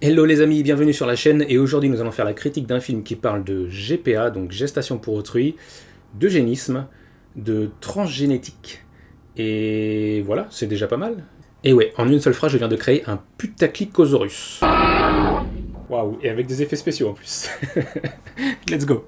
Hello les amis, bienvenue sur la chaîne et aujourd'hui nous allons faire la critique d'un film qui parle de GPA, donc gestation pour autrui, d'eugénisme, de transgénétique et voilà, c'est déjà pas mal. Et ouais, en une seule phrase je viens de créer un putaclicosaurus. Waouh, et avec des effets spéciaux en plus. Let's go.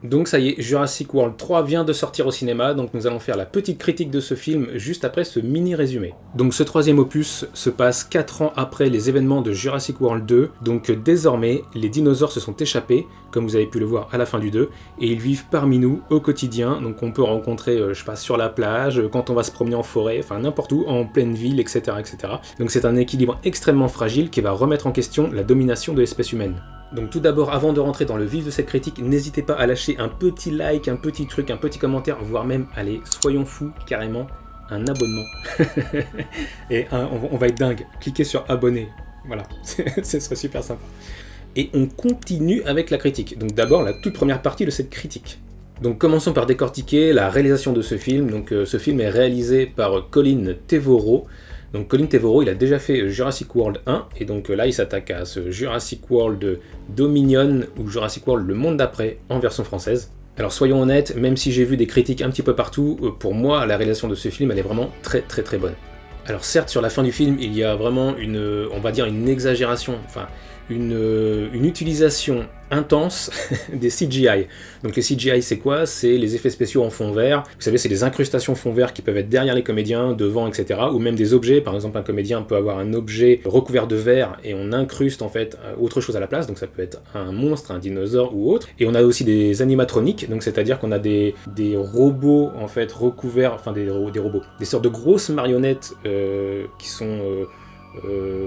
Donc ça y est, Jurassic World 3 vient de sortir au cinéma, donc nous allons faire la petite critique de ce film juste après ce mini résumé. Donc ce troisième opus se passe 4 ans après les événements de Jurassic World 2, donc désormais les dinosaures se sont échappés, comme vous avez pu le voir à la fin du 2, et ils vivent parmi nous au quotidien, donc on peut rencontrer, je sais pas, sur la plage, quand on va se promener en forêt, enfin n'importe où, en pleine ville, etc. etc. Donc c'est un équilibre extrêmement fragile qui va remettre en question la domination de l'espèce humaine. Donc tout d'abord, avant de rentrer dans le vif de cette critique, n'hésitez pas à lâcher un petit like, un petit truc, un petit commentaire, voire même, allez, soyons fous, carrément, un abonnement. Et on va être dingue, cliquez sur abonner, voilà, ce serait super sympa. Et on continue avec la critique, donc d'abord la toute première partie de cette critique. Donc commençons par décortiquer la réalisation de ce film. Donc ce film est réalisé par Colin Trevorrow. Donc Colin Trevorrow, il a déjà fait Jurassic World 1, et donc là il s'attaque à ce Jurassic World Dominion, ou Jurassic World Le Monde d'après, en version française. Alors soyons honnêtes, même si j'ai vu des critiques un petit peu partout, pour moi la réalisation de ce film elle est vraiment très bonne. Alors certes, sur la fin du film, il y a vraiment on va dire une exagération, enfin une utilisation intense des CGI. Donc les CGI c'est quoi? C'est les effets spéciaux en fond vert. Vous savez, c'est des incrustations fond vert qui peuvent être derrière les comédiens, devant, etc. Ou même des objets, par exemple un comédien peut avoir un objet recouvert de verre et on incruste en fait autre chose à la place, donc ça peut être un monstre, un dinosaure ou autre. Et on a aussi des animatroniques, donc c'est-à-dire qu'on a des robots en fait recouverts, enfin des robots, des sortes de grosses marionnettes qui sont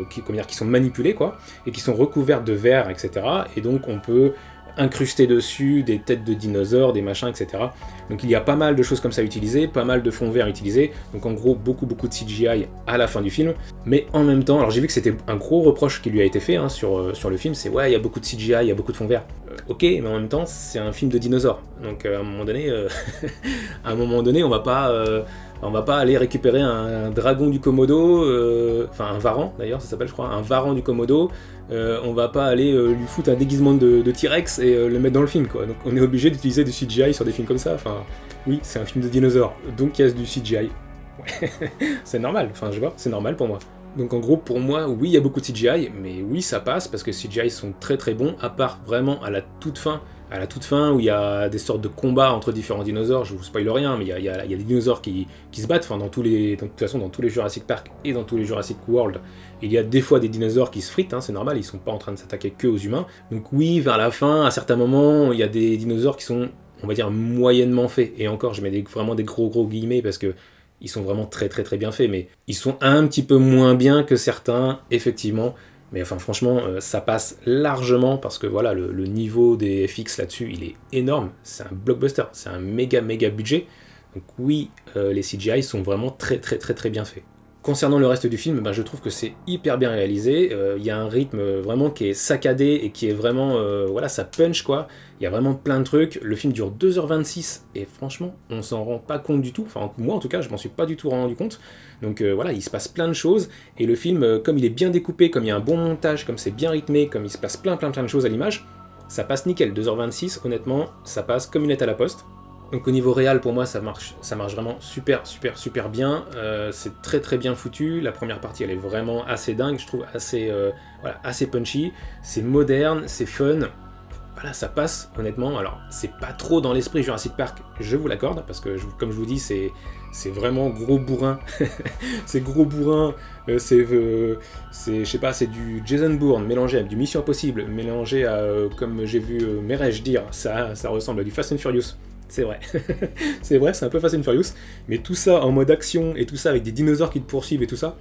qui sont manipulés quoi, et qui sont recouverts de verre, etc. Et donc on peut incruster dessus des têtes de dinosaures, des machins, etc. Donc il y a pas mal de choses comme ça utilisées, pas mal de fonds verts utilisés, donc en gros beaucoup de CGI à la fin du film, mais en même temps, alors j'ai vu que c'était un gros reproche qui lui a été fait hein, sur le film, c'est ouais il y a beaucoup de CGI, il y a beaucoup de fonds verts. Ok, mais en même temps c'est un film de dinosaures, donc à un moment donné on va pas aller récupérer un dragon du Komodo, enfin un varan d'ailleurs, ça s'appelle je crois, un varan du Komodo, on va pas aller lui foutre un déguisement de T-Rex et le mettre dans le film quoi. Donc on est obligé d'utiliser du CGI sur des films comme ça, enfin oui, c'est un film de dinosaures, donc il y a du CGI. Ouais. C'est normal, enfin je vois, c'est normal pour moi. Donc en gros pour moi, oui il y a beaucoup de CGI, mais oui ça passe parce que les CGI sont très bons, à part vraiment à la toute fin où il y a des sortes de combats entre différents dinosaures, je vous spoil rien, mais il y a des dinosaures qui se battent, enfin de toute façon dans tous les Jurassic Park et dans tous les Jurassic World, il y a des fois des dinosaures qui se fritent, hein, c'est normal, ils sont pas en train de s'attaquer que aux humains. Donc oui, vers la fin, à certains moments, il y a des dinosaures qui sont, on va dire, moyennement faits, et encore je mets vraiment des gros guillemets parce que ils sont vraiment très bien faits, mais ils sont un petit peu moins bien que certains, effectivement. Mais enfin franchement, ça passe largement parce que voilà, le niveau des FX là-dessus, il est énorme. C'est un blockbuster, c'est un méga budget. Donc oui, les CGI sont vraiment très bien faits. Concernant le reste du film, je trouve que c'est hyper bien réalisé. Il y a un rythme vraiment qui est saccadé et qui est vraiment, voilà, ça punch quoi. Il y a vraiment plein de trucs. Le film dure 2h26 et franchement, on s'en rend pas compte du tout. Enfin, moi en tout cas, je m'en suis pas du tout rendu compte. Donc voilà, il se passe plein de choses. Et le film, comme il est bien découpé, comme il y a un bon montage, comme c'est bien rythmé, comme il se passe plein de choses à l'image, ça passe nickel. 2h26, honnêtement, ça passe comme une lettre à la poste. Donc au niveau réel, pour moi, ça marche vraiment super bien. C'est très bien foutu. La première partie, elle est vraiment assez dingue, je trouve, assez punchy. C'est moderne, c'est fun. Voilà, ça passe, honnêtement. Alors, c'est pas trop dans l'esprit Jurassic Park, je vous l'accorde, parce que, comme je vous dis, c'est vraiment gros bourrin. C'est gros bourrin, je sais pas, c'est du Jason Bourne mélangé avec du Mission Impossible, mélangé à, comme j'ai vu Merej dire, ça ressemble à du Fast and Furious. C'est vrai, c'est vrai, c'est un peu Fast and Furious, mais tout ça en mode action et tout ça avec des dinosaures qui te poursuivent et tout ça.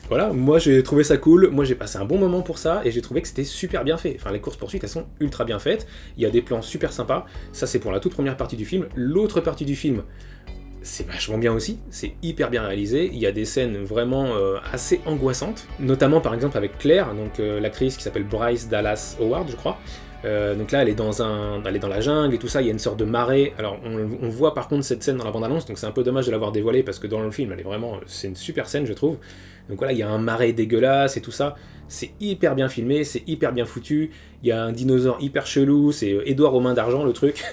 Voilà, moi j'ai trouvé ça cool, moi j'ai passé un bon moment pour ça et j'ai trouvé que c'était super bien fait. Enfin, les courses-poursuites elles sont ultra bien faites, il y a des plans super sympas, ça c'est pour la toute première partie du film. L'autre partie du film, c'est vachement bien aussi, c'est hyper bien réalisé, il y a des scènes vraiment assez angoissantes, notamment par exemple avec Claire, donc l'actrice qui s'appelle Bryce Dallas Howard je crois. Donc là, elle est dans la jungle et tout ça, il y a une sorte de marée. Alors, on voit par contre cette scène dans la bande-annonce, donc c'est un peu dommage de l'avoir dévoilée, parce que dans le film, c'est une super scène, je trouve. Donc voilà, il y a un marais dégueulasse et tout ça. C'est hyper bien filmé, c'est hyper bien foutu. Il y a un dinosaure hyper chelou, c'est Édouard aux mains d'argent, le truc.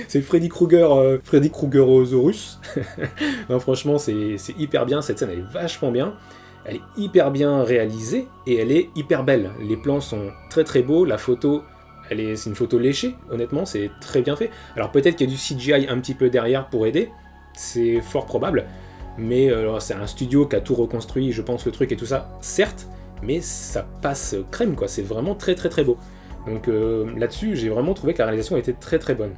C'est Freddy Kruegersaurus. Non, franchement, c'est hyper bien, cette scène, elle est vachement bien. Elle est hyper bien réalisée et elle est hyper belle. Les plans sont très très beaux, la photo, c'est une photo léchée, honnêtement, c'est très bien fait. Alors peut-être qu'il y a du CGI un petit peu derrière pour aider, c'est fort probable, mais c'est un studio qui a tout reconstruit, je pense, le truc et tout ça, certes, mais ça passe crème, quoi, c'est vraiment très très très beau. Donc là-dessus, j'ai vraiment trouvé que la réalisation était très très bonne.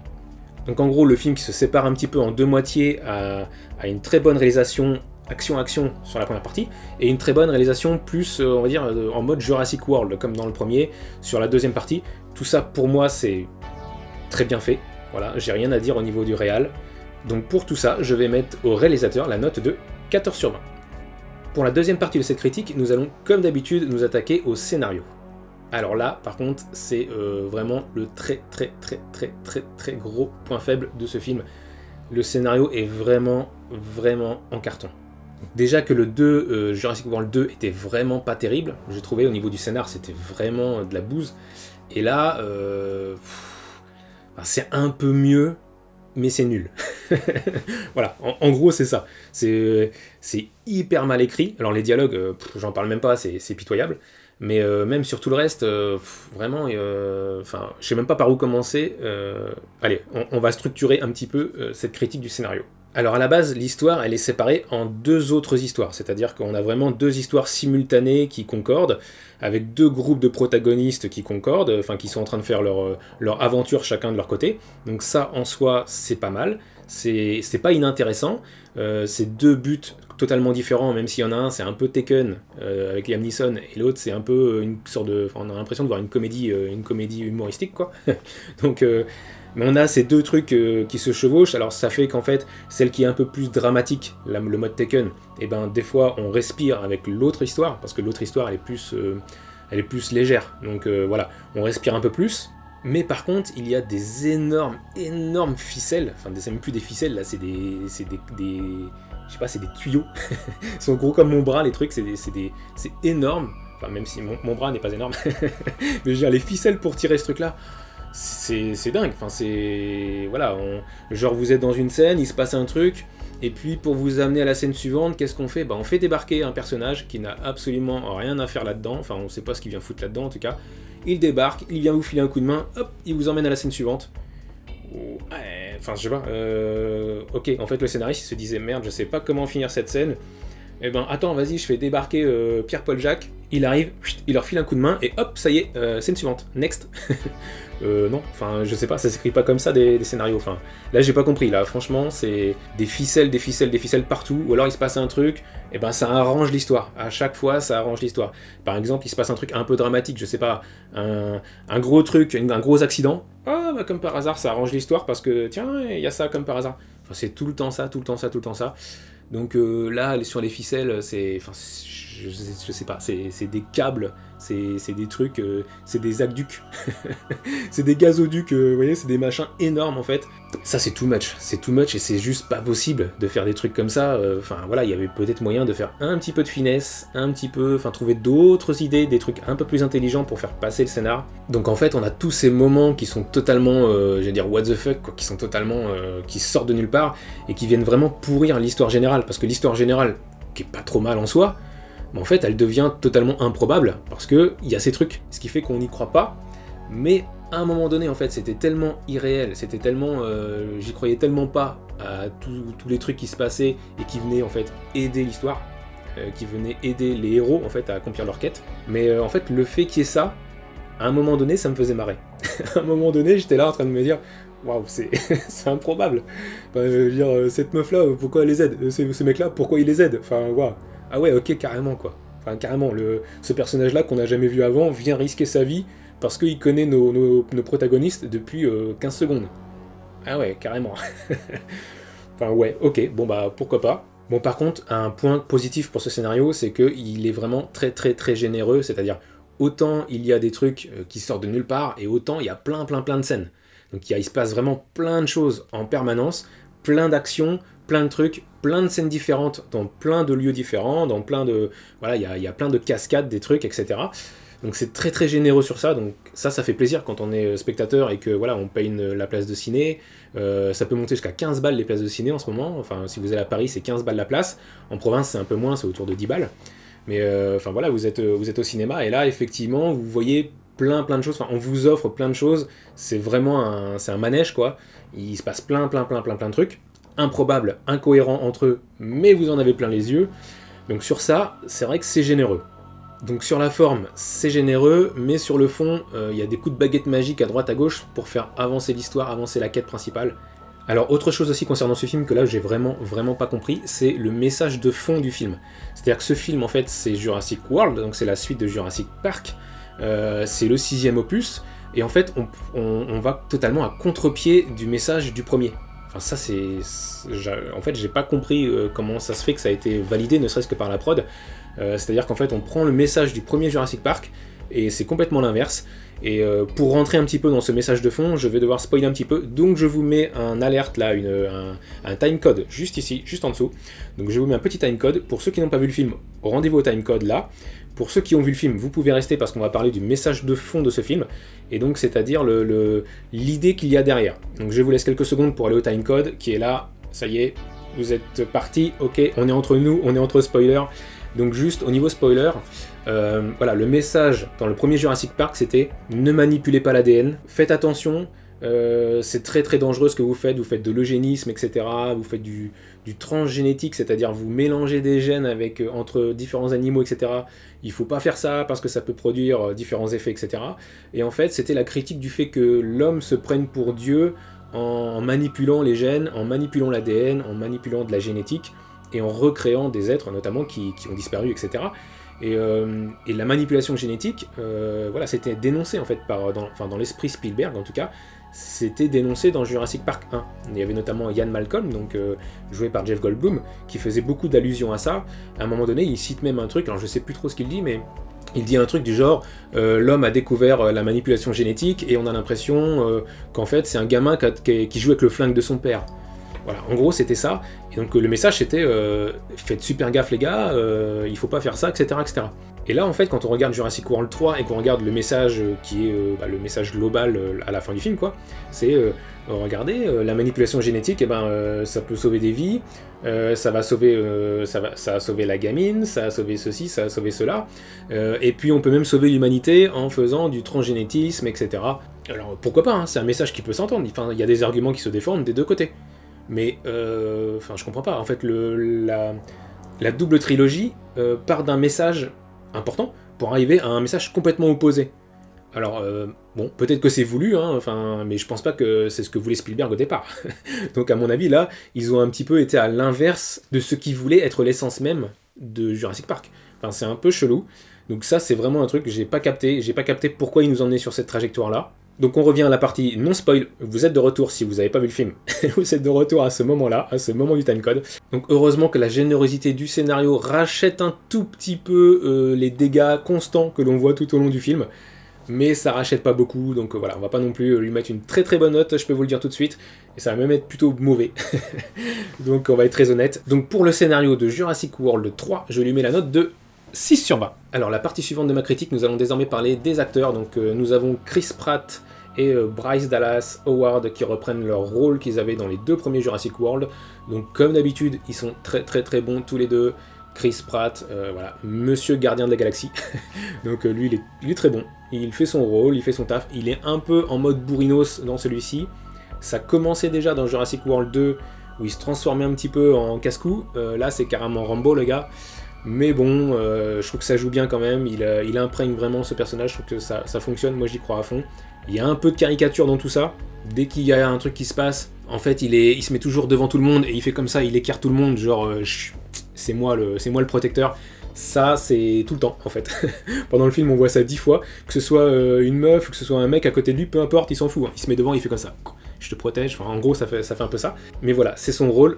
Donc en gros, le film qui se sépare un petit peu en deux moitiés a une très bonne réalisation action-action sur la première partie, et une très bonne réalisation plus, on va dire, en mode Jurassic World, comme dans le premier, sur la deuxième partie. Tout ça, pour moi, c'est très bien fait. Voilà, j'ai rien à dire au niveau du réal. Donc pour tout ça, je vais mettre au réalisateur la note de 14 sur 20. Pour la deuxième partie de cette critique, nous allons, comme d'habitude, nous attaquer au scénario. Alors là, par contre, c'est vraiment le très très très très très très gros point faible de ce film. Le scénario est vraiment, vraiment en carton. Déjà que le 2, Jurassic World 2, était vraiment pas terrible, j'ai trouvé au niveau du scénar, c'était vraiment de la bouse. Et là, c'est un peu mieux, mais c'est nul. Voilà, en gros c'est ça. C'est hyper mal écrit. Alors les dialogues, j'en parle même pas, c'est pitoyable. Mais même sur tout le reste, vraiment, je sais même pas par où commencer. Allez, on va structurer un petit peu cette critique du scénario. Alors à la base, l'histoire, elle est séparée en deux autres histoires, c'est-à-dire qu'on a vraiment deux histoires simultanées qui concordent, avec deux groupes de protagonistes qui concordent, enfin qui sont en train de faire leur aventure chacun de leur côté. Donc ça, en soi, c'est pas mal, c'est pas inintéressant, c'est deux buts totalement différents, même s'il y en a un, c'est un peu Taken avec Liam Neeson, et l'autre, c'est un peu une sorte de... on a l'impression de voir une comédie humoristique, quoi. Donc... mais on a ces deux trucs qui se chevauchent, alors ça fait qu'en fait, celle qui est un peu plus dramatique, le mode Taken, et ben des fois on respire avec l'autre histoire, parce que l'autre histoire elle est plus légère, donc voilà, on respire un peu plus, mais par contre il y a des énormes ficelles, enfin c'est même plus des ficelles là, c'est des je sais pas, c'est des tuyaux, ils sont gros comme mon bras les trucs, c'est énorme, enfin même si mon bras n'est pas énorme, mais je veux dire les ficelles pour tirer ce truc là, c'est dingue, enfin c'est... Voilà, genre vous êtes dans une scène, il se passe un truc, et puis pour vous amener à la scène suivante, qu'est-ce qu'on fait ? On fait débarquer un personnage qui n'a absolument rien à faire là-dedans, enfin on sait pas ce qu'il vient foutre là-dedans en tout cas, il débarque, il vient vous filer un coup de main, hop, il vous emmène à la scène suivante. Ouais, enfin je sais pas, ok, en fait le scénariste il se disait merde, je sais pas comment finir cette scène, eh ben attends, vas-y, je fais débarquer Pierre-Paul Jacques, il arrive, il leur file un coup de main, et hop, ça y est, scène suivante, next. Non, enfin, je sais pas, ça s'écrit pas comme ça des scénarios, enfin, là j'ai pas compris, là, franchement, c'est des ficelles partout, ou alors il se passe un truc, et ben ça arrange l'histoire, à chaque fois ça arrange l'histoire. Par exemple, il se passe un truc un peu dramatique, je sais pas, un gros truc, un gros accident, ah, bah comme par hasard, ça arrange l'histoire, parce que, tiens, il y a ça comme par hasard. Enfin, c'est tout le temps ça. Donc là, sur les ficelles, je sais pas, c'est des câbles, c'est des trucs, c'est des aqueducs, c'est des gazoducs, vous voyez, c'est des machins énormes en fait. Ça c'est too much et c'est juste pas possible de faire des trucs comme ça. Enfin voilà, il y avait peut-être moyen de faire un petit peu de finesse, trouver d'autres idées, des trucs un peu plus intelligents pour faire passer le scénar. Donc en fait, on a tous ces moments qui sont totalement, what the fuck, quoi, qui sont totalement, qui sortent de nulle part et qui viennent vraiment pourrir l'histoire générale, parce que l'histoire générale, qui est pas trop mal en soi, mais en fait elle devient totalement improbable parce que il y a ces trucs, ce qui fait qu'on n'y croit pas, mais à un moment donné en fait c'était tellement irréel, c'était tellement, j'y croyais tellement pas à tous les trucs qui se passaient et qui venaient en fait aider l'histoire, qui venaient aider les héros en fait à accomplir leur quête, mais en fait le fait qu'il y ait ça, à un moment donné ça me faisait marrer. À un moment donné j'étais là en train de me dire waouh, c'est improbable. Enfin, je veux dire, cette meuf-là, pourquoi elle les aide ? Ce mec-là, pourquoi il les aide ? Enfin, waouh. Ah ouais, ok, carrément, quoi. Enfin, carrément, ce personnage-là qu'on n'a jamais vu avant vient risquer sa vie parce qu'il connaît nos protagonistes depuis 15 secondes. Ah ouais, carrément. Enfin, ouais, ok, bon bah, pourquoi pas. Bon, par contre, un point positif pour ce scénario, c'est qu'il est vraiment très très très généreux, c'est-à-dire autant il y a des trucs qui sortent de nulle part, et autant il y a plein de scènes. Donc il se passe vraiment plein de choses en permanence, plein d'actions, plein de trucs, plein de scènes différentes, dans plein de lieux différents, dans plein de... Voilà, il y a plein de cascades, des trucs, etc. Donc c'est très généreux sur ça, donc ça fait plaisir quand on est spectateur et que voilà, on paye la place de ciné. Ça peut monter jusqu'à 15 balles les places de ciné en ce moment, enfin si vous allez à Paris c'est 15 balles la place, en province c'est un peu moins, c'est autour de 10 balles. Mais enfin voilà, vous êtes au cinéma et là effectivement vous voyez plein de choses, enfin on vous offre plein de choses, c'est vraiment c'est un manège quoi, il se passe plein de trucs, improbables, incohérents entre eux, mais vous en avez plein les yeux, donc sur ça, c'est vrai que c'est généreux. Donc sur la forme, c'est généreux, mais sur le fond, il y a des coups de baguette magique à droite à gauche pour faire avancer l'histoire, avancer la quête principale. Alors autre chose aussi concernant ce film que là j'ai vraiment pas compris, c'est le message de fond du film. C'est-à-dire que ce film en fait c'est Jurassic World, donc c'est la suite de Jurassic Park, c'est le 6e opus, et en fait on va totalement à contre-pied du message du premier. Enfin ça en fait j'ai pas compris comment ça se fait que ça a été validé, ne serait-ce que par la prod. C'est-à-dire qu'en fait on prend le message du premier Jurassic Park et c'est complètement l'inverse. Et pour rentrer un petit peu dans ce message de fond, je vais devoir spoiler un petit peu, donc je vous mets un alerte là, un timecode juste ici, juste en dessous. Donc je vous mets un petit timecode. Pour ceux qui n'ont pas vu le film, rendez-vous au timecode là. Pour ceux qui ont vu le film, vous pouvez rester parce qu'on va parler du message de fond de ce film, et donc c'est-à-dire l'idée qu'il y a derrière. Donc je vous laisse quelques secondes pour aller au timecode qui est là, ça y est, vous êtes partis, ok, on est entre nous, on est entre spoilers. Donc juste au niveau spoiler, voilà, le message dans le premier Jurassic Park c'était « Ne manipulez pas l'ADN, faites attention, c'est très dangereux ce que vous faites de l'eugénisme, etc. Vous faites du transgénétique, c'est-à-dire vous mélangez des gènes entre différents animaux, etc. Il faut pas faire ça parce que ça peut produire différents effets, etc. » Et en fait c'était la critique du fait que l'homme se prenne pour Dieu en manipulant les gènes, en manipulant l'ADN, en manipulant de la génétique, et en recréant des êtres notamment qui ont disparu, etc. Et la manipulation génétique, voilà, c'était dénoncé en fait dans l'esprit Spielberg en tout cas, c'était dénoncé dans Jurassic Park 1. Il y avait notamment Ian Malcolm, donc joué par Jeff Goldblum, qui faisait beaucoup d'allusions à ça. À un moment donné, il cite même un truc, alors je sais plus trop ce qu'il dit, mais il dit un truc du genre l'homme a découvert la manipulation génétique et on a l'impression qu'en fait c'est un gamin qui joue avec le flingue de son père. Voilà, en gros c'était ça, et donc le message c'était faites super gaffe les gars, il faut pas faire ça, etc. Et là en fait quand on regarde Jurassic World 3 et qu'on regarde le message qui est le message global à la fin du film quoi, c'est regardez, la manipulation génétique, eh ben, ça peut sauver des vies, ça a sauvé la gamine, ça a sauvé ceci, ça a sauvé cela, et puis on peut même sauver l'humanité en faisant du transgénétisme, etc. Alors pourquoi pas, hein, c'est un message qui peut s'entendre, enfin, il y a des arguments qui se défendent des deux côtés. Mais je comprends pas. En fait, la double trilogie part d'un message important pour arriver à un message complètement opposé. Alors, bon, peut-être que c'est voulu, hein, mais je pense pas que c'est ce que voulait Spielberg au départ. Donc, à mon avis, là, ils ont un petit peu été à l'inverse de ce qui voulait être l'essence même de Jurassic Park. Enfin, c'est un peu chelou. Donc ça, c'est vraiment un truc que j'ai pas capté. J'ai pas capté pourquoi ils nous emmenaient sur cette trajectoire-là. Donc on revient à la partie non-spoil, vous êtes de retour si vous n'avez pas vu le film, vous êtes de retour à ce moment-là, à ce moment du timecode. Donc heureusement que la générosité du scénario rachète un tout petit peu les dégâts constants que l'on voit tout au long du film, mais ça rachète pas beaucoup, donc voilà, on va pas non plus lui mettre une très bonne note, je peux vous le dire tout de suite, et ça va même être plutôt mauvais. Donc on va être très honnête. Donc pour le scénario de Jurassic World 3, je lui mets la note de 6 sur 20. Alors la partie suivante de ma critique, nous allons désormais parler des acteurs. Donc nous avons Chris Pratt et Bryce Dallas Howard qui reprennent leur rôle qu'ils avaient dans les deux premiers Jurassic World. Donc comme d'habitude, ils sont très bons tous les deux. Chris Pratt, voilà, Monsieur Gardien de la Galaxie. Donc lui, il est très bon. Il fait son rôle, il fait son taf. Il est un peu en mode bourrinos dans celui-ci. Ça commençait déjà dans Jurassic World 2 où il se transformait un petit peu en casse-cou. Là, c'est carrément Rambo, le gars. Mais bon, je trouve que ça joue bien quand même, il imprègne vraiment ce personnage, je trouve que ça fonctionne, moi j'y crois à fond. Il y a un peu de caricature dans tout ça, dès qu'il y a un truc qui se passe, en fait il se met toujours devant tout le monde et il fait comme ça, il écarte tout le monde, genre c'est moi le protecteur. Ça c'est tout le temps en fait. Pendant le film on voit ça 10 fois, que ce soit une meuf ou que ce soit un mec à côté de lui, peu importe, il s'en fout, hein. Il se met devant, il fait comme ça. Je te protège, enfin en gros ça fait un peu ça. Mais voilà, c'est son rôle.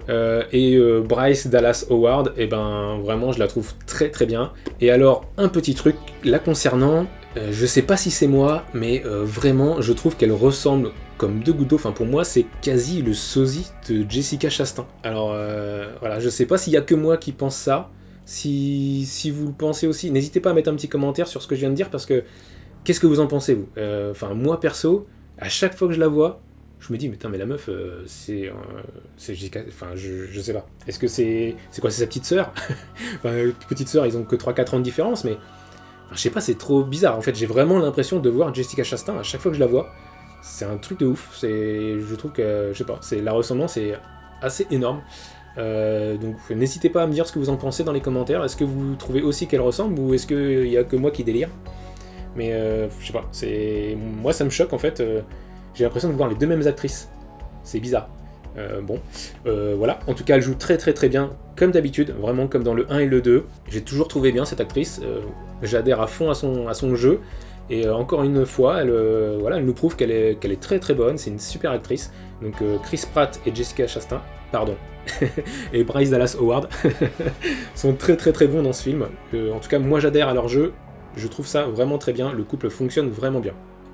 Et Bryce Dallas Howard, et ben vraiment je la trouve très bien. Et alors, un petit truc, la concernant, Je sais pas si c'est moi, mais vraiment, je trouve qu'elle ressemble comme deux gouttes d'eau. Enfin, pour moi, c'est quasi le sosie de Jessica Chastain. Alors, voilà, je sais pas s'il y a que moi qui pense ça. Si vous le pensez aussi, n'hésitez pas à mettre un petit commentaire sur ce que je viens de dire, parce que qu'est-ce que vous en pensez, vous? Enfin, moi, perso, à chaque fois que je la vois, je me dis, mais putain, mais la meuf, c'est Jessica... Enfin, je sais pas. Est-ce que c'est quoi, c'est sa petite sœur? Enfin, petite sœur, ils ont que 3-4 ans de différence, mais... Enfin, je sais pas, c'est trop bizarre. En fait, j'ai vraiment l'impression de voir Jessica Chastain à chaque fois que je la vois. C'est un truc de ouf. Je trouve que, je sais pas, la ressemblance est assez énorme. Donc n'hésitez pas à me dire ce que vous en pensez dans les commentaires. Est-ce que vous trouvez aussi qu'elle ressemble, ou est-ce qu'il y a que moi qui délire? Mais je sais pas, moi ça me choque en fait. J'ai l'impression de voir les deux mêmes actrices. C'est bizarre. Voilà. En tout cas, elle joue très très très bien, comme d'habitude, vraiment comme dans le 1 et le 2. J'ai toujours trouvé bien cette actrice. J'adhère à fond à son jeu. Et encore une fois, elle nous prouve qu'elle est très très bonne. C'est une super actrice. Donc Chris Pratt et Jessica Chastain, pardon, et Bryce Dallas Howard sont très très très bons dans ce film. En tout cas, moi j'adhère à leur jeu. Je trouve ça vraiment très bien. Le couple fonctionne vraiment bien.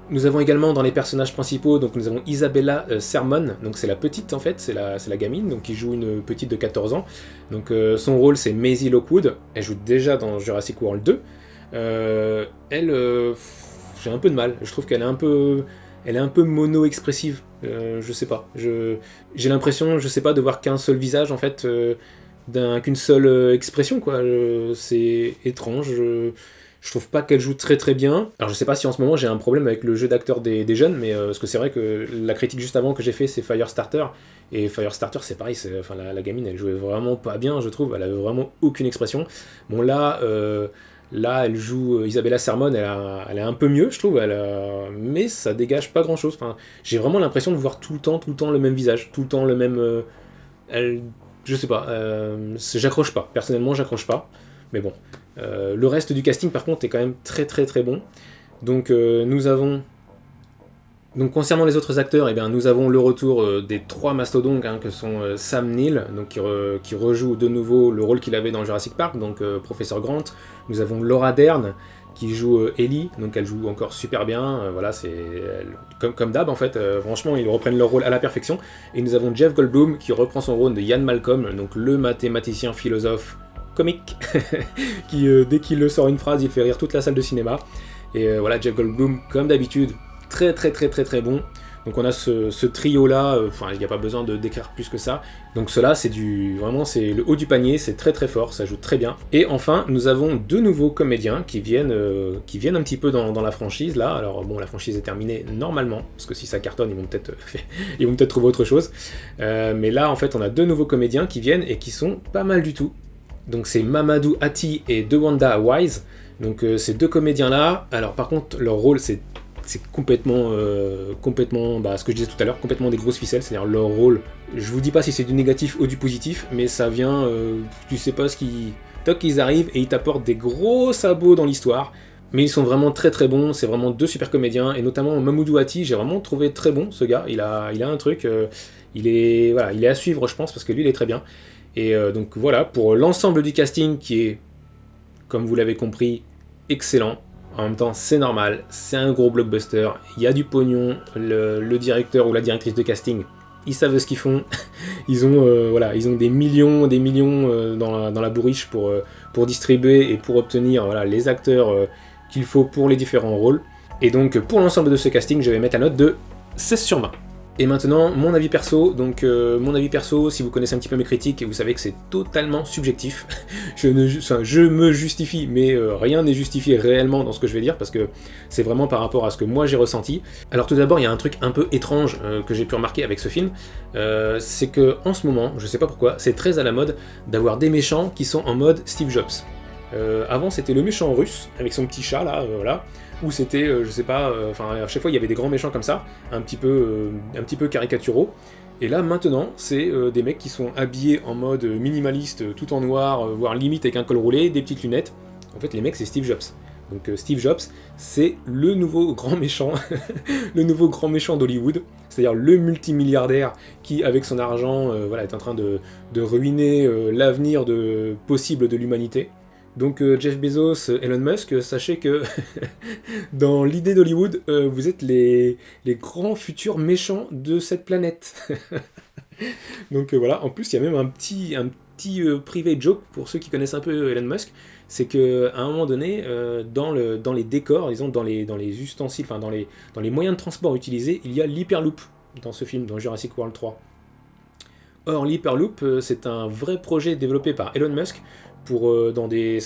Nous avons également dans les personnages principaux, donc nous avons Isabella Sermon, donc c'est la petite en fait, c'est la gamine, donc qui joue une petite de 14 ans. Donc son rôle c'est Maisie Lockwood, elle joue déjà dans Jurassic World 2. J'ai un peu de mal, je trouve qu'elle est un peu mono-expressive, je sais pas. J'ai l'impression, je sais pas, de voir qu'un seul visage en fait, qu'une seule expression quoi. C'est étrange. Je trouve pas qu'elle joue très très bien. Alors je sais pas si en ce moment j'ai un problème avec le jeu d'acteur des jeunes, mais parce que c'est vrai que la critique juste avant que j'ai fait c'est Firestarter, et Firestarter c'est pareil, enfin, la gamine elle jouait vraiment pas bien je trouve, elle avait vraiment aucune expression. Bon là elle joue Isabella Sermon, elle est un peu mieux je trouve, mais ça dégage pas grand chose. Enfin, j'ai vraiment l'impression de voir tout le temps le même visage, tout le temps le même... je sais pas, j'accroche pas, personnellement j'accroche pas, mais bon. Le reste du casting par contre est quand même très très très bon. Donc nous avons... Donc concernant les autres acteurs, eh bien, nous avons le retour des trois mastodontes que sont Sam Neill, donc, qui rejoue de nouveau le rôle qu'il avait dans Jurassic Park, donc Professeur Grant. Nous avons Laura Dern qui joue Ellie, donc elle joue encore super bien, voilà, c'est comme d'hab en fait, franchement ils reprennent leur rôle à la perfection. Et nous avons Jeff Goldblum qui reprend son rôle de Ian Malcolm, donc le mathématicien philosophe comique qui dès qu'il sort une phrase il fait rire toute la salle de cinéma. Et voilà, Jeff Goldblum comme d'habitude très très très très très bon. Donc on a ce trio là, enfin il n'y a pas besoin de décrire plus que ça. Donc cela c'est vraiment c'est le haut du panier, c'est très très fort, ça joue très bien. Et enfin nous avons deux nouveaux comédiens qui viennent un petit peu dans la franchise là. Alors bon, la franchise est terminée normalement, parce que si ça cartonne ils vont peut-être trouver autre chose. Mais là en fait on a deux nouveaux comédiens qui viennent et qui sont pas mal du tout. Donc c'est Mamadou Ati et Dewanda Wise. Donc ces deux comédiens là, alors par contre leur rôle c'est complètement, ce que je disais tout à l'heure, complètement des grosses ficelles, c'est-à-dire leur rôle, je vous dis pas si c'est du négatif ou du positif, mais ça vient, tu sais pas ce qui... Toc, ils arrivent et ils t'apportent des gros sabots dans l'histoire, mais ils sont vraiment très très bons, c'est vraiment deux super comédiens, et notamment Mamadou Ati, j'ai vraiment trouvé très bon ce gars, il a un truc, il est à suivre je pense, parce que lui il est très bien. Et donc voilà, pour l'ensemble du casting qui est, comme vous l'avez compris, excellent. En même temps, c'est normal, c'est un gros blockbuster, il y a du pognon, le directeur ou la directrice de casting, ils savent ce qu'ils font, ils ont des millions dans la bourriche pour distribuer et pour obtenir les acteurs qu'il faut pour les différents rôles. Et donc pour l'ensemble de ce casting, je vais mettre la note de 16/20. Et maintenant, mon avis perso. Donc, mon avis perso, si vous connaissez un petit peu mes critiques, vous savez que c'est totalement subjectif. Je me justifie, mais rien n'est justifié réellement dans ce que je vais dire, parce que c'est vraiment par rapport à ce que moi j'ai ressenti. Alors tout d'abord, il y a un truc un peu étrange que j'ai pu remarquer avec ce film, c'est que en ce moment, je sais pas pourquoi, c'est très à la mode d'avoir des méchants qui sont en mode Steve Jobs. Avant, c'était le méchant russe, avec son petit chat, là, voilà. Ou c'était, je sais pas, à chaque fois il y avait des grands méchants comme ça, un petit peu caricaturaux. Et là maintenant, c'est des mecs qui sont habillés en mode minimaliste, tout en noir, voire limite avec un col roulé, des petites lunettes. En fait, les mecs, c'est Steve Jobs. Donc Steve Jobs, c'est le nouveau grand méchant, le nouveau grand méchant d'Hollywood, c'est-à-dire le multimilliardaire qui, avec son argent, est en train de ruiner l'avenir possible de l'humanité. Donc Jeff Bezos, Elon Musk, sachez que dans l'idée d'Hollywood, vous êtes les grands futurs méchants de cette planète. Donc voilà, en plus il y a même un petit private joke pour ceux qui connaissent un peu Elon Musk, c'est qu'à un moment donné, dans les décors, disons, dans les ustensiles, enfin dans les moyens de transport utilisés, il y a l'Hyperloop dans ce film, dans Jurassic World 3. Or l'Hyperloop, c'est un vrai projet développé par Elon Musk pour dans des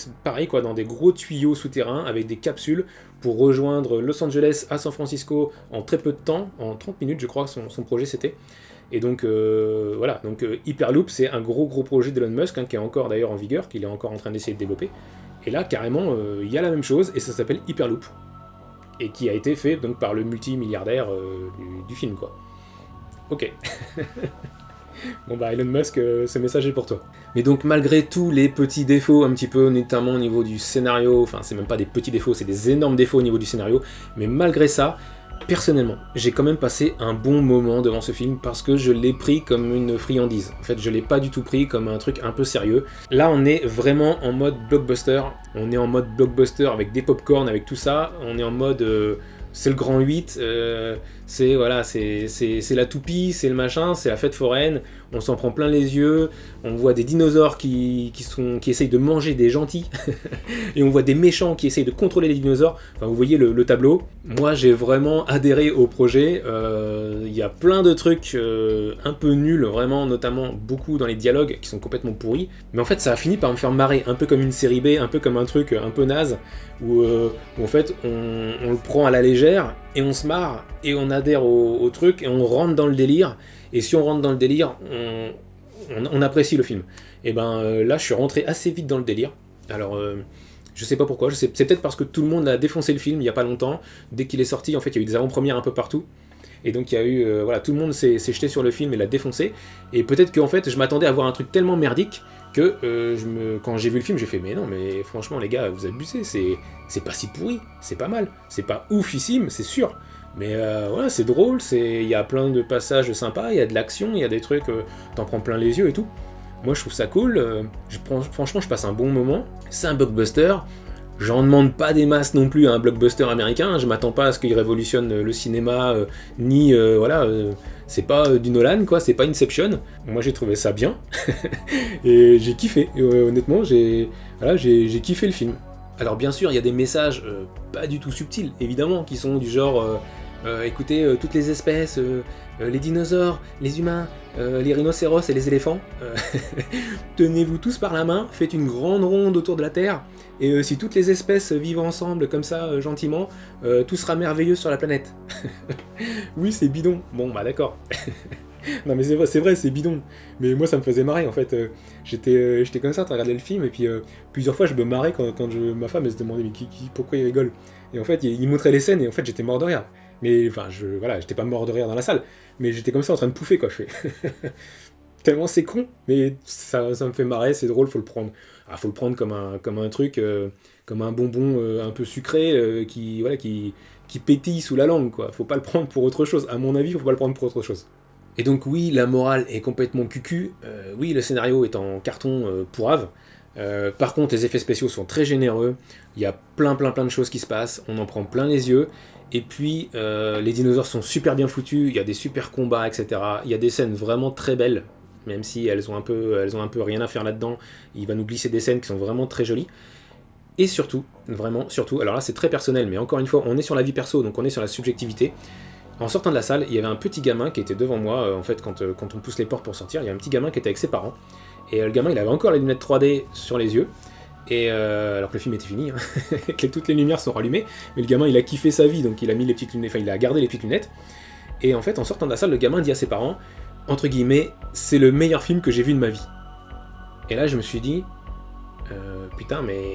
gros tuyaux souterrains avec des capsules pour rejoindre Los Angeles à San Francisco en très peu de temps, en 30 minutes je crois son projet c'était. Et donc voilà, donc Hyperloop c'est un gros projet d'Elon Musk qui est encore d'ailleurs en vigueur, qu'il est encore en train d'essayer de développer. Et là carrément il y a la même chose et ça s'appelle Hyperloop. Et qui a été fait donc par le multimilliardaire du film quoi. Ok. Bon bah Elon Musk, ce message est pour toi. Mais donc malgré tous les petits défauts un petit peu, notamment au niveau du scénario, enfin c'est même pas des petits défauts, c'est des énormes défauts au niveau du scénario, mais malgré ça, personnellement, j'ai quand même passé un bon moment devant ce film parce que je l'ai pris comme une friandise. En fait, je l'ai pas du tout pris comme un truc un peu sérieux. Là, on est vraiment en mode blockbuster. On est en mode blockbuster avec des popcorn, avec tout ça. On est en mode... c'est le grand 8, c'est la toupie, c'est le machin, c'est la fête foraine, on s'en prend plein les yeux, on voit des dinosaures qui essayent de manger des gentils, et on voit des méchants qui essayent de contrôler les dinosaures, enfin vous voyez le tableau. Moi j'ai vraiment adhéré au projet, il y a plein de trucs un peu nuls, vraiment, notamment beaucoup dans les dialogues qui sont complètement pourris, mais en fait ça a fini par me faire marrer, un peu comme une série B, un peu comme un truc un peu naze, où en fait on le prend à la légère, et on se marre, et on adhère au truc, et on rentre dans le délire, et si on rentre dans le délire, on apprécie le film. Et ben là, je suis rentré assez vite dans le délire. Alors, je sais pas pourquoi, c'est peut-être parce que tout le monde a défoncé le film il y a pas longtemps. Dès qu'il est sorti, en fait, il y a eu des avant-premières un peu partout. Et donc il y a eu, voilà, tout le monde s'est jeté sur le film et l'a défoncé. Et peut-être qu'en fait, je m'attendais à voir un truc tellement merdique que quand j'ai vu le film, j'ai fait mais non, mais franchement les gars, vous abusez, c'est pas si pourri, c'est pas mal, c'est pas oufissime, c'est sûr. Mais voilà, c'est drôle, il y a plein de passages sympas, il y a de l'action, il y a des trucs, t'en prends plein les yeux et tout. Moi je trouve ça cool, franchement je passe un bon moment, c'est un blockbuster. J'en demande pas des masses non plus à un blockbuster américain, je m'attends pas à ce qu'il révolutionne le cinéma, ni voilà, c'est pas du Nolan quoi, c'est pas Inception. Moi j'ai trouvé ça bien, et j'ai kiffé, honnêtement j'ai kiffé le film. Alors bien sûr il y a des messages pas du tout subtils, évidemment, qui sont du genre, écoutez, toutes les espèces, les dinosaures, les humains, les rhinocéros et les éléphants, tenez-vous tous par la main, faites une grande ronde autour de la Terre, et si toutes les espèces vivent ensemble comme ça, gentiment, tout sera merveilleux sur la planète. Oui, c'est bidon. Bon, bah d'accord. Non mais c'est vrai, c'est bidon. Mais moi ça me faisait marrer en fait. J'étais comme ça, t'as regardé le film, et puis plusieurs fois je me marrais quand ma femme elle se demandait mais pourquoi il rigole. Et en fait il montrait les scènes et en fait j'étais mort de rire. Mais enfin j'étais pas mort de rire dans la salle, mais j'étais comme ça en train de pouffer quoi. Je fais tellement c'est con, mais ça me fait marrer, c'est drôle, faut le prendre. Ah, faut le prendre comme un truc, comme un bonbon un peu sucré qui pétille sous la langue quoi. Faut pas le prendre pour autre chose. À mon avis, faut pas le prendre pour autre chose. Et donc oui, la morale est complètement cucu, oui, le scénario est en carton pourrave, par contre les effets spéciaux sont très généreux, il y a plein de choses qui se passent, on en prend plein les yeux, et puis les dinosaures sont super bien foutus, il y a des super combats, etc. Il y a des scènes vraiment très belles, même si elles ont un peu rien à faire là-dedans, il va nous glisser des scènes qui sont vraiment très jolies. Et surtout, vraiment, surtout, alors là c'est très personnel, mais encore une fois, on est sur la vie perso, donc on est sur la subjectivité. En sortant de la salle, il y avait un petit gamin qui était devant moi, en fait, quand on pousse les portes pour sortir, il y a un petit gamin qui était avec ses parents, et le gamin, il avait encore les lunettes 3D sur les yeux, et alors que le film était fini, hein, que toutes les lumières sont rallumées, mais le gamin, il a kiffé sa vie, donc il a mis les petites lunettes, enfin, il a gardé les petites lunettes, et en fait, en sortant de la salle, le gamin dit à ses parents, entre guillemets, c'est le meilleur film que j'ai vu de ma vie. Et là, je me suis dit, putain, mais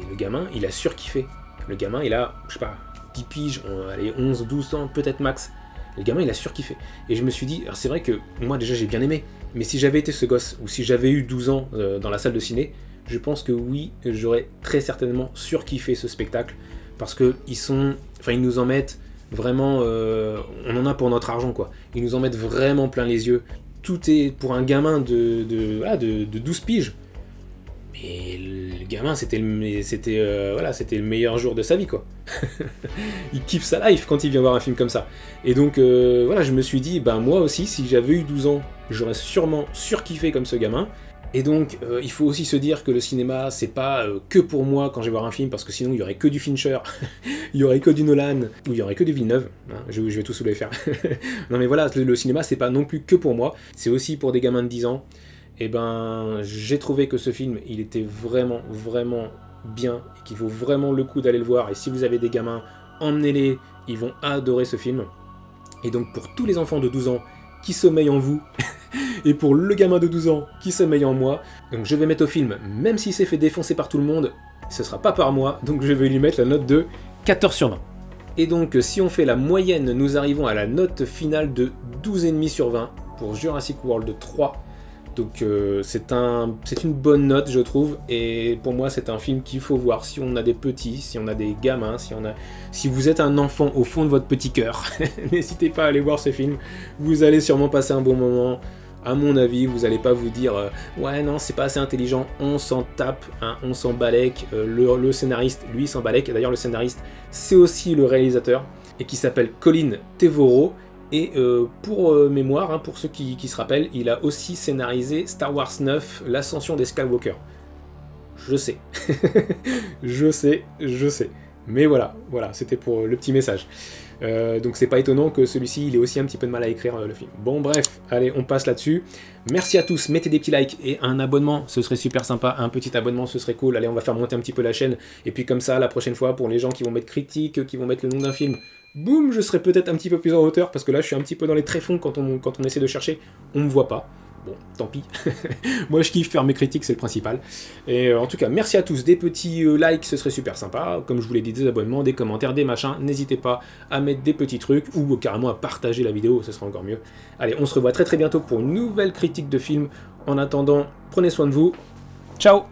le gamin, il a surkiffé. Le gamin, il a, je sais pas, 10 piges, allez, 11, 12 ans, peut-être max. Le gamin, il a surkiffé. Et je me suis dit, alors c'est vrai que moi déjà j'ai bien aimé, mais si j'avais été ce gosse, ou si j'avais eu 12 ans dans la salle de ciné, je pense que oui, j'aurais très certainement surkiffé ce spectacle, parce que ils nous en mettent vraiment, on en a pour notre argent quoi. Ils nous en mettent vraiment plein les yeux. Tout est pour un gamin de 12 piges. Mais le gamin, voilà, c'était le meilleur jour de sa vie, quoi. Il kiffe sa life quand il vient voir un film comme ça. Et donc, voilà, je me suis dit, ben moi aussi, si j'avais eu 12 ans, j'aurais sûrement surkiffé comme ce gamin. Et donc, il faut aussi se dire que le cinéma, c'est pas que pour moi quand je vais voir un film, parce que sinon, il y aurait que du Fincher, il y aurait que du Nolan, ou il y aurait que du Villeneuve, hein, je vais tous vous les faire. Non mais voilà, le cinéma, c'est pas non plus que pour moi, c'est aussi pour des gamins de 10 ans. Et ben, j'ai trouvé que ce film, il était vraiment, vraiment bien, et qu'il vaut vraiment le coup d'aller le voir. Et si vous avez des gamins, emmenez-les, ils vont adorer ce film. Et donc, pour tous les enfants de 12 ans qui sommeillent en vous, et pour le gamin de 12 ans qui sommeille en moi, donc je vais mettre au film, même s'il s'est fait défoncer par tout le monde, ce sera pas par moi, donc je vais lui mettre la note de 14 sur 20. Et donc, si on fait la moyenne, nous arrivons à la note finale de 12,5 sur 20 pour Jurassic World 3. Donc c'est une bonne note, je trouve, et pour moi c'est un film qu'il faut voir si on a des petits, si on a des gamins, si vous êtes un enfant au fond de votre petit cœur, n'hésitez pas à aller voir ce film, vous allez sûrement passer un bon moment. À mon avis, vous allez pas vous dire ouais non c'est pas assez intelligent, on s'en tape, hein, on s'en balèque, le scénariste lui s'en balèque, et d'ailleurs le scénariste c'est aussi le réalisateur, et qui s'appelle Colin Trevorrow. Et pour mémoire, hein, pour ceux qui se rappellent, il a aussi scénarisé Star Wars 9, l'ascension des Skywalker. Je sais. je sais. Mais voilà, c'était pour le petit message. Donc c'est pas étonnant que celui-ci, il ait aussi un petit peu de mal à écrire le film. Bon bref, allez, on passe là-dessus. Merci à tous, mettez des petits likes et un abonnement, ce serait super sympa. Un petit abonnement, ce serait cool. Allez, on va faire monter un petit peu la chaîne. Et puis comme ça, la prochaine fois, pour les gens qui vont mettre critique, qui vont mettre le nom d'un film, boum, je serai peut-être un petit peu plus en hauteur, parce que là je suis un petit peu dans les tréfonds quand on essaie de chercher, on me voit pas. Bon, tant pis. Moi je kiffe faire mes critiques, c'est le principal. Et en tout cas, merci à tous, des petits likes, ce serait super sympa. Comme je vous l'ai dit, des abonnements, des commentaires, des machins. N'hésitez pas à mettre des petits trucs, ou carrément à partager la vidéo, ce sera encore mieux. Allez, on se revoit très très bientôt pour une nouvelle critique de film. En attendant, prenez soin de vous. Ciao!